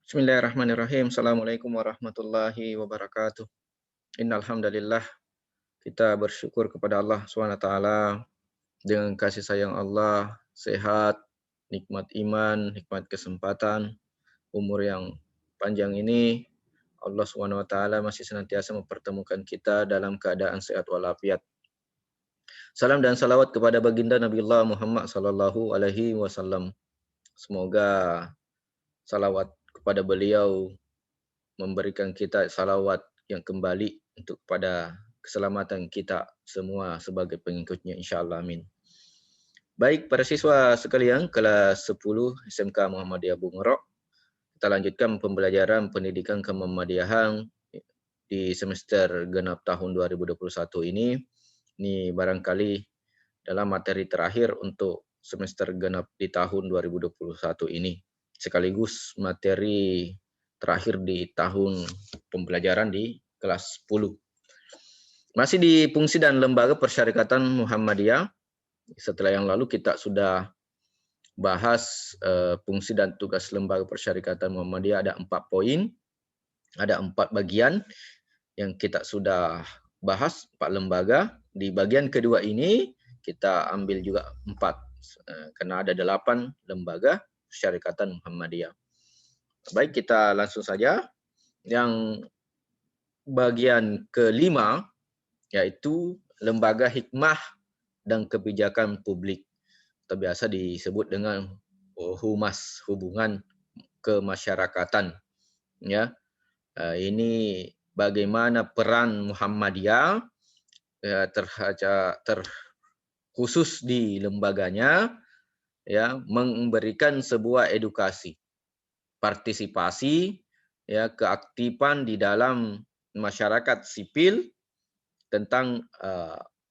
Bismillahirrahmanirrahim. Assalamualaikum warahmatullahi wabarakatuh. Innal hamdalillah, kita bersyukur kepada Allah SWT dengan kasih sayang Allah, sehat, nikmat iman, nikmat kesempatan, umur yang panjang ini Allah SWT masih senantiasa mempertemukan kita dalam keadaan sehat walafiat. Salam dan salawat kepada baginda Nabiullah Muhammad sallallahu alaihi wasallam. Semoga salawat kepada beliau memberikan kita salawat yang kembali untuk pada keselamatan kita semua sebagai pengikutnya, insyaAllah, amin. Baik, para siswa sekalian, kelas 10 SMK Muhammadiyah Bungerok, kita lanjutkan pembelajaran pendidikan kemuhammadiyahan di semester genap tahun 2021 ini. Ini barangkali dalam materi terakhir untuk semester genap di tahun 2021 ini, sekaligus materi terakhir di tahun pembelajaran di kelas 10. Masih di fungsi dan lembaga persyarikatan Muhammadiyah. Setelah yang lalu kita sudah bahas fungsi dan tugas lembaga persyarikatan Muhammadiyah, ada 4 poin, ada 4 bagian yang kita sudah bahas, 4 lembaga. Di bagian kedua ini kita ambil juga 4, karena ada 8 lembaga persyarikatan Muhammadiyah. Baik, kita langsung saja. Yang bagian kelima yaitu lembaga hikmah dan kebijakan publik, atau biasa disebut dengan humas, hubungan kemasyarakatan. Ya, ini bagaimana peran Muhammadiyah terkhusus di lembaganya, ya, memberikan sebuah edukasi, partisipasi, ya, keaktifan di dalam masyarakat sipil tentang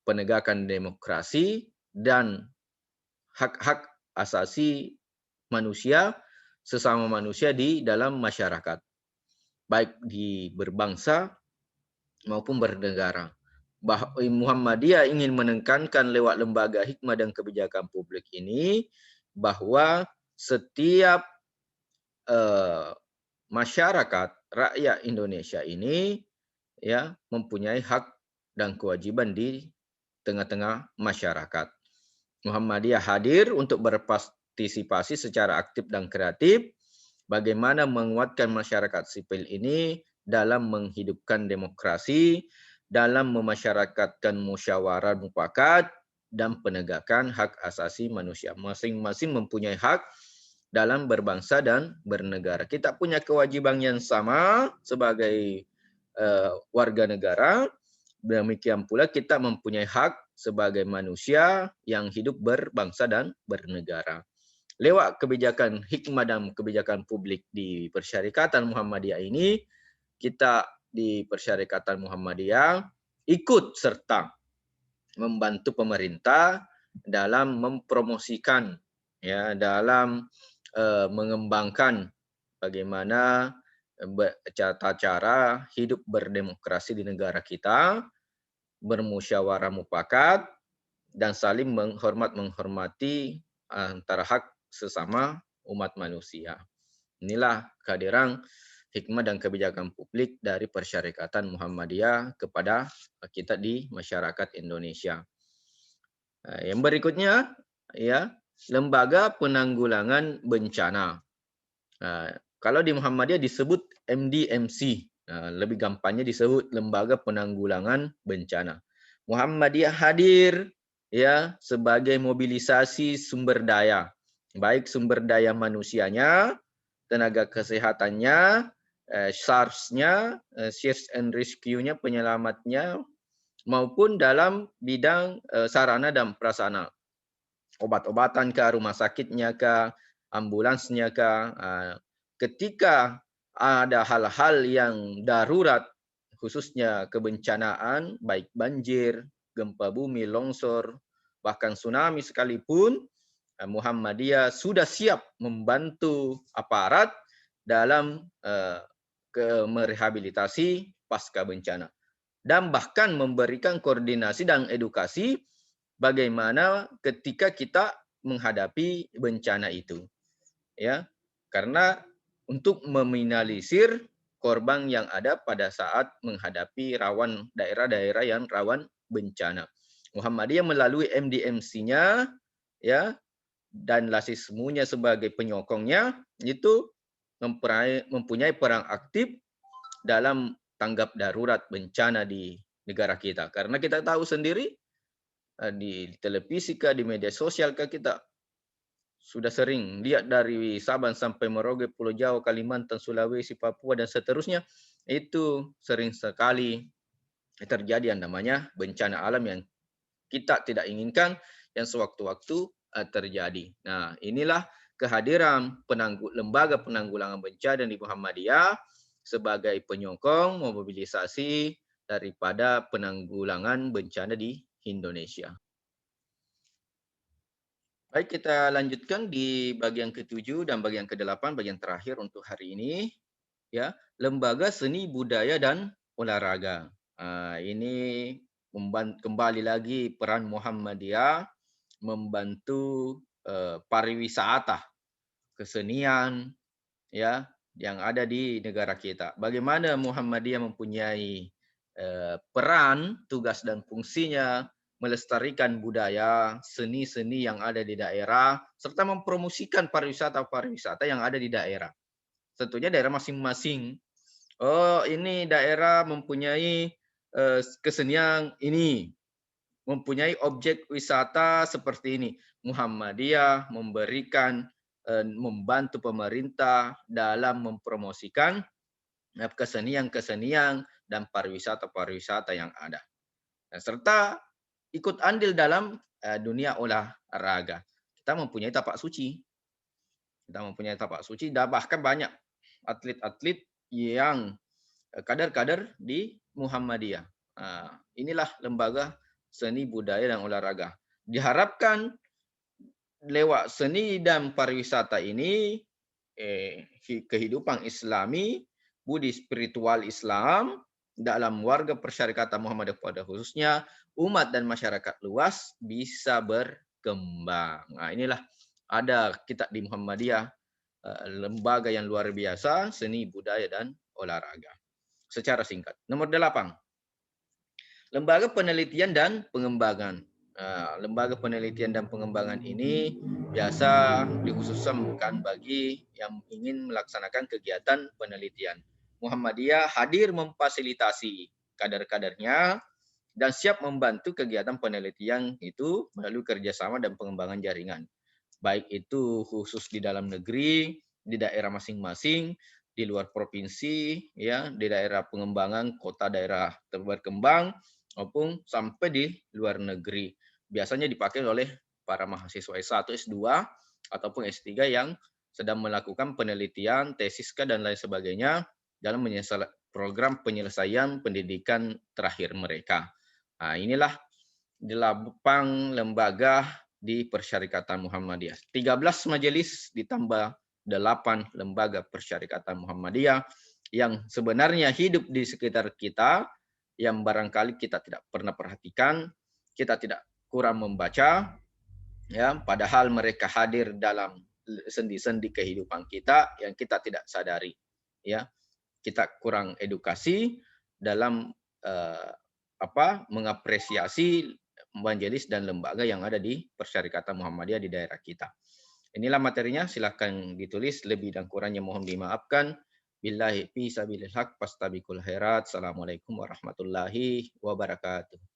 penegakan demokrasi dan hak-hak asasi manusia, sesama manusia di dalam masyarakat, baik di berbangsa maupun bernegara. Muhammadiyah ingin menekankan lewat lembaga hikmah dan kebijakan publik ini bahwa setiap masyarakat, rakyat Indonesia ini, ya, mempunyai hak dan kewajiban di tengah-tengah masyarakat. Muhammadiyah hadir untuk berpartisipasi secara aktif dan kreatif bagaimana menguatkan masyarakat sipil ini dalam menghidupkan demokrasi, dalam memasyarakatkan musyawarah mufakat dan penegakan hak asasi manusia. Masing-masing mempunyai hak dalam berbangsa dan bernegara. Kita punya kewajiban yang sama sebagai warga negara. Demikian pula kita mempunyai hak sebagai manusia yang hidup berbangsa dan bernegara. Lewat kebijakan hikmah dan kebijakan publik di Persyarikatan Muhammadiyah ini, kita di Persyarikatan Muhammadiyah ikut serta membantu pemerintah dalam mempromosikan, ya, dalam mengembangkan bagaimana tata cara hidup berdemokrasi di negara kita, bermusyawarah mufakat dan saling menghormati antara hak sesama umat manusia. Inilah kehadiran hikmah dan kebijakan publik dari Persyarikatan Muhammadiyah kepada kita di masyarakat Indonesia. Yang berikutnya, ya, lembaga penanggulangan bencana. Kalau di Muhammadiyah disebut MDMC, lebih gampangnya disebut lembaga penanggulangan bencana. Muhammadiyah hadir, ya, sebagai mobilisasi sumber daya, baik sumber daya manusianya, tenaga kesehatannya, SARS-nya, search and rescue-nya, penyelamatnya, maupun dalam bidang sarana dan prasarana, obat-obatan kah, rumah sakitnya kah, ambulansnya kah. Ketika ada hal-hal yang darurat, khususnya kebencanaan, baik banjir, gempa bumi, longsor, bahkan tsunami sekalipun, Muhammadiyah sudah siap membantu aparat dalam merehabilitasi pasca bencana, dan bahkan memberikan koordinasi dan edukasi bagaimana ketika kita menghadapi bencana itu, ya, karena untuk meminimalisir korban yang ada pada saat menghadapi daerah-daerah yang rawan bencana. Muhammadiyah melalui MDMC-nya, ya, dan Lasismunya sebagai penyokongnya itu mempunyai peran aktif dalam tanggap darurat bencana di negara kita. Karena kita tahu sendiri di televisi kah, di media sosial kah, kita sudah sering lihat dari Sabang sampai Merauke, Pulau Jawa, Kalimantan, Sulawesi, Papua, dan seterusnya. Itu sering sekali terjadi yang namanya bencana alam yang kita tidak inginkan, yang sewaktu-waktu terjadi. Nah, inilah kehadiran lembaga penanggulangan bencana di Muhammadiyah sebagai penyokong mobilisasi daripada penanggulangan bencana di Indonesia. Baik, kita lanjutkan di bagian ke-7 dan bagian ke-8, bagian terakhir untuk hari ini. Ya, Lembaga Seni Budaya dan Olahraga. Ini kembali lagi peran Muhammadiyah membantu pariwisata, kesenian, ya, yang ada di negara kita. Bagaimana Muhammadiyah mempunyai peran, tugas dan fungsinya melestarikan budaya, seni-seni yang ada di daerah, serta mempromosikan pariwisata-pariwisata yang ada di daerah. Tentunya daerah masing-masing. Oh, ini daerah mempunyai kesenian ini, mempunyai objek wisata seperti ini. Muhammadiyah membantu pemerintah dalam mempromosikan kesenian-kesenian dan pariwisata-pariwisata yang ada. Dan serta ikut andil dalam dunia olahraga. Kita mempunyai tapak suci. Dan bahkan banyak atlet-atlet yang kader-kader di Muhammadiyah. Inilah lembaga seni budaya dan olahraga. Diharapkan lewat seni dan pariwisata ini kehidupan Islami, budi spiritual Islam dalam warga persyarikatan Muhammadiyah pada khususnya umat dan masyarakat luas bisa berkembang. Nah, inilah ada kita di Muhammadiyah, lembaga yang luar biasa seni budaya dan olahraga. Secara singkat. Nomor 8. Lembaga penelitian dan pengembangan. Lembaga penelitian dan pengembangan ini biasa dikhususkan bagi yang ingin melaksanakan kegiatan penelitian. Muhammadiyah hadir memfasilitasi kader-kadernya dan siap membantu kegiatan penelitian itu melalui kerjasama dan pengembangan jaringan. Baik itu khusus di dalam negeri, di daerah masing-masing, di luar provinsi, ya, di daerah pengembangan kota daerah berkembang, maupun sampai di luar negeri. Biasanya dipakai oleh para mahasiswa S1, S2, ataupun S3 yang sedang melakukan penelitian, tesis, dan lain sebagainya dalam program penyelesaian pendidikan terakhir mereka. Nah, inilah 8 lembaga di Persyarikatan Muhammadiyah. 13 majelis ditambah 8 lembaga Persyarikatan Muhammadiyah yang sebenarnya hidup di sekitar kita, yang barangkali kita tidak pernah perhatikan, kita tidak kurang membaca, ya, padahal mereka hadir dalam sendi-sendi kehidupan kita yang kita tidak sadari, ya. Kita kurang edukasi dalam mengapresiasi majelis dan lembaga yang ada di Persyarikatan Muhammadiyah di daerah kita. Inilah materinya, silahkan ditulis, lebih dan kurangnya mohon dimaafkan. Billahi fi sabilil haq fastabiqul khairat. Assalamualaikum warahmatullahi wabarakatuh.